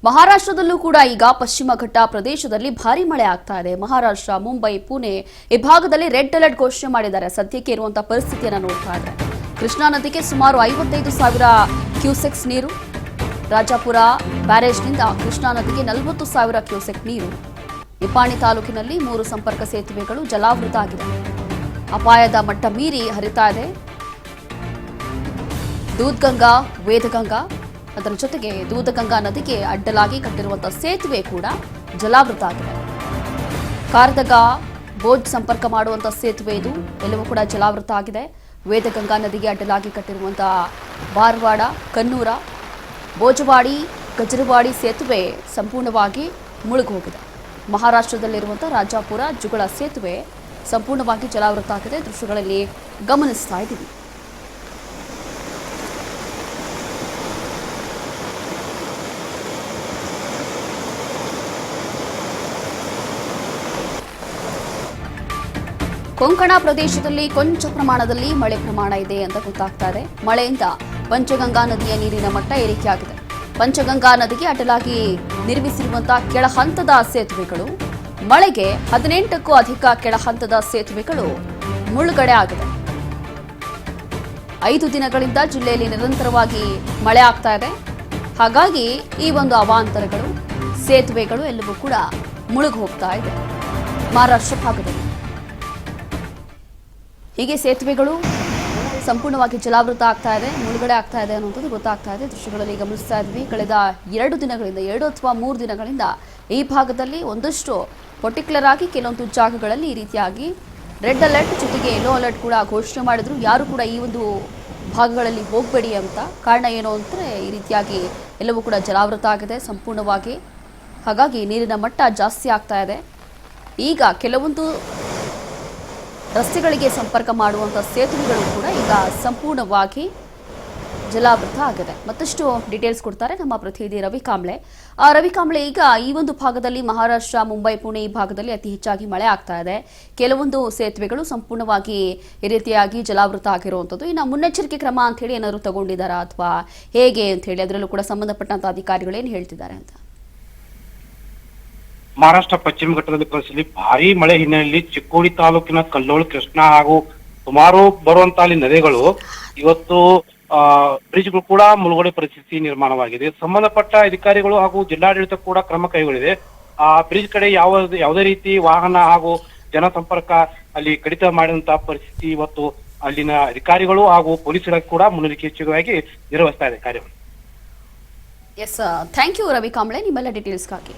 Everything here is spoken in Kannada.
ಮಹಾರಾಷ್ಟ್ರದಲ್ಲೂ ಕೂಡ ಈಗ ಪಶ್ಚಿಮ ಘಟ್ಟ ಪ್ರದೇಶದಲ್ಲಿ ಭಾರಿ ಮಳೆ ಆಗ್ತಾ ಇದೆ. ಮಹಾರಾಷ್ಟ್ರ, ಮುಂಬೈ, ಪುಣೆ ಈ ಭಾಗದಲ್ಲಿ ರೆಡ್ ಅಲರ್ಟ್ ಘೋಷಣೆ ಮಾಡಿದ್ದಾರೆ. ಸದ್ಯಕ್ಕೆ ಇರುವಂತಹ ಪರಿಸ್ಥಿತಿಯನ್ನು ನೋಡ್ತಾ ಇದ್ರೆ ಕೃಷ್ಣಾ ನದಿಗೆ ಸುಮಾರು 55,000 ಕ್ಯೂಸೆಕ್ಸ್ ನೀರು, ರಾಜಾಪುರ ಬ್ಯಾರೇಜ್ನಿಂದ ಕೃಷ್ಣಾ ನದಿಗೆ 40,000 ಕ್ಯೂಸೆಕ್ ನೀರು. ನಿಪ್ಪಾಣಿ ತಾಲೂಕಿನಲ್ಲಿ 3 ಸಂಪರ್ಕ ಸೇತುವೆಗಳು ಜಲಾವೃತ ಆಗಿದೆ. ಅಪಾಯದ ಮಟ್ಟ ಮೀರಿ ಹರಿತಾ ಇದೆ. ದೂದ್ಗಂಗಾ, ವೇದಗಂಗಾ, ಅದರ ಜೊತೆಗೆ ದೂದಗಂಗಾ ನದಿಗೆ ಅಡ್ಡಲಾಗಿ ಕಟ್ಟಿರುವಂತಹ ಸೇತುವೆ ಕೂಡ ಜಲಾವೃತ ಆಗಿದೆ. ಕಾರ್ದಗ ಬೋಜ್ ಸಂಪರ್ಕ ಮಾಡುವಂತಹ ಸೇತುವೆ ಇದು ಎಲ್ಲವೂ ಕೂಡ ಜಲಾವೃತ ಆಗಿದೆ. ವೇದಗಂಗಾ ನದಿಗೆ ಅಡ್ಡಲಾಗಿ ಕಟ್ಟಿರುವಂತಹ ಬಾರ್ವಾಡ, ಕನ್ನೂರ, ಬೋಜವಾಡಿ, ಗಜರವಾಡಿ ಸೇತುವೆ ಸಂಪೂರ್ಣವಾಗಿ ಮುಳುಗಿ ಹೋಗಿದೆ. ಮಹಾರಾಷ್ಟ್ರದಲ್ಲಿರುವಂತಹ ರಾಜಾಪುರ ಜುಗಳ ಸೇತುವೆ ಸಂಪೂರ್ಣವಾಗಿ ಜಲಾವೃತ ಆಗಿದೆ. ದೃಶ್ಯಗಳಲ್ಲಿ ಗಮನಿಸ್ತಾ ಇದ್ದೀವಿ. ಕೊಂಕಣ ಪ್ರದೇಶದಲ್ಲಿ ಕೊಂಚ ಪ್ರಮಾಣದಲ್ಲಿ ಮಳೆ ಪ್ರಮಾಣ ಇದೆ ಅಂತ ಗೊತ್ತಾಗ್ತಾ ಇದೆ. ಮಳೆಯಿಂದ ಪಂಚಗಂಗಾ ನದಿಯ ನೀರಿನ ಮಟ್ಟ ಏರಿಕೆಯಾಗಿದೆ. ಪಂಚಗಂಗಾ ನದಿಗೆ ಅಡ್ಡಲಾಗಿ ನಿರ್ಮಿಸಿರುವಂತಹ ಕೆಳಹಂತದ ಸೇತುವೆಗಳು ಮಳೆಗೆ 18ಕ್ಕೂ ಅಧಿಕ ಕೆಳಹಂತದ ಸೇತುವೆಗಳು ಮುಳುಗಡೆ ಆಗಿದೆ. 5 ದಿನಗಳಿಂದ ಜಿಲ್ಲೆಯಲ್ಲಿ ನಿರಂತರವಾಗಿ ಮಳೆ ಆಗ್ತಾ ಇದೆ. ಹಾಗಾಗಿ ಈ ಒಂದು ಅವಾಂತರಗಳು, ಸೇತುವೆಗಳು ಎಲ್ಲವೂ ಕೂಡ ಮುಳುಗಿ ಹೋಗ್ತಾ ಇದೆ ಮಹಾರಾಷ್ಟ್ರ ಭಾಗದಲ್ಲಿ. ಹೀಗೆ ಸೇತುವೆಗಳು ಸಂಪೂರ್ಣವಾಗಿ ಜಲಾವೃತ ಆಗ್ತಾ ಇದೆ, ಮುಳುಗಡೆ ಆಗ್ತಾ ಇದೆ ಅನ್ನುವಂಥದ್ದು ಗೊತ್ತಾಗ್ತಾ ಇದೆ. ದೃಶ್ಯಗಳಲ್ಲಿ ಗಮನಿಸ್ತಾ ಇದ್ವಿ. ಕಳೆದ 2 ದಿನಗಳಿಂದ 2 ಅಥವಾ 3 ದಿನಗಳಿಂದ ಈ ಭಾಗದಲ್ಲಿ ಒಂದಷ್ಟು ಪರ್ಟಿಕ್ಯುಲರ್ ಆಗಿ ಕೆಲವೊಂದು ಜಾಗಗಳಲ್ಲಿ ಈ ರೀತಿಯಾಗಿ ರೆಡ್ ಅಲರ್ಟ್ ಜೊತೆಗೆ ಯೆಲ್ಲೋ ಅಲರ್ಟ್ ಕೂಡ ಘೋಷಣೆ ಮಾಡಿದ್ರು. ಯಾರು ಕೂಡ ಈ ಒಂದು ಭಾಗಗಳಲ್ಲಿ ಹೋಗಬೇಡಿ ಅಂತ. ಕಾರಣ ಏನು ಅಂದರೆ ಈ ರೀತಿಯಾಗಿ ಎಲ್ಲವೂ ಕೂಡ ಜಲಾವೃತ ಆಗಿದೆ ಸಂಪೂರ್ಣವಾಗಿ. ಹಾಗಾಗಿ ನೀರಿನ ಮಟ್ಟ ಜಾಸ್ತಿ ಆಗ್ತಾ ಇದೆ. ಈಗ ಕೆಲವೊಂದು ರಸ್ತೆಗಳಿಗೆ ಸಂಪರ್ಕ ಮಾಡುವಂಥ ಸೇತುವೆಗಳು ಕೂಡ ಈಗ ಸಂಪೂರ್ಣವಾಗಿ ಜಲಾವೃತ ಆಗಿದೆ. ಮತ್ತಷ್ಟು ಡೀಟೇಲ್ಸ್ ಕೊಡ್ತಾರೆ ನಮ್ಮ ಪ್ರತಿನಿಧಿ ರವಿ ಕಾಂಬ್ಳೆ. ರವಿ ಕಾಂಬ್ಳೆ, ಈಗ ಈ ಒಂದು ಭಾಗದಲ್ಲಿ ಮಹಾರಾಷ್ಟ್ರ, ಮುಂಬೈ, ಪುಣೆ ಈ ಭಾಗದಲ್ಲಿ ಅತಿ ಹೆಚ್ಚಾಗಿ ಮಳೆ ಆಗ್ತಾ ಇದೆ. ಕೆಲವೊಂದು ಸೇತುವೆಗಳು ಸಂಪೂರ್ಣವಾಗಿ ಈ ರೀತಿಯಾಗಿ ಜಲಾವೃತ ಆಗಿರುವಂಥದ್ದು. ಇನ್ನು ಮುನ್ನೆಚ್ಚರಿಕೆ ಕ್ರಮ ಅಂತ ಹೇಳಿ ಏನಾದ್ರು ತಗೊಂಡಿದ್ದಾರಾ ಅಥವಾ ಹೇಗೆ ಅಂತ ಹೇಳಿ ಅದರಲ್ಲೂ ಕೂಡ ಸಂಬಂಧಪಟ್ಟಂತ ಅಧಿಕಾರಿಗಳು ಏನು ಹೇಳ್ತಿದ್ದಾರೆ ಅಂತ? ಮಹಾರಾಷ್ಟ್ರ ಪಶ್ಚಿಮ ಘಟ್ಟದಲ್ಲಿ ಪರಿಸ್ಥಿತಿ ಭಾರಿ ಮಳೆ ಹಿನ್ನೆಲೆಯಲ್ಲಿ ಚಿಕ್ಕೋಡಿ ತಾಲೂಕಿನ ಕಲ್ಲೋಳ, ಕೃಷ್ಣಾ ಹಾಗೂ ಸುಮಾರು ಬರುವಂತಹ ಅಲ್ಲಿ ನದಿಗಳು ಇವತ್ತು ಬ್ರಿಡ್ಜ್ಗಳು ಕೂಡ ಮುಳುಗಡೆ ಪರಿಸ್ಥಿತಿ ನಿರ್ಮಾಣವಾಗಿದೆ. ಸಂಬಂಧಪಟ್ಟ ಅಧಿಕಾರಿಗಳು ಹಾಗೂ ಜಿಲ್ಲಾಡಳಿತ ಕೂಡ ಕ್ರಮ ಕೈಗೊಂಡಿದೆ. ಆ ಬ್ರಿಡ್ಜ್ ಕಡೆ ಯಾವುದೇ ರೀತಿ ವಾಹನ ಹಾಗೂ ಜನಸಂಪರ್ಕ ಅಲ್ಲಿ ಕಡಿತ ಮಾಡಿದಂತಹ ಪರಿಸ್ಥಿತಿ ಇವತ್ತು ಅಲ್ಲಿನ ಅಧಿಕಾರಿಗಳು ಹಾಗೂ ಪೊಲೀಸರ ಕೂಡ ಮುನ್ನೆಚ್ಚರಿಕೆಯಾಗಿ ನಿರ್ವಹಿಸ್ತಾ ಇದೆ ಕಾರ್ಯಗಳು. Yes, thank you Ravi Kamble ನಿಮ್ಮೆಲ್ಲ ಡೀಟೇಲ್ಸ್ಗಾಗಿ.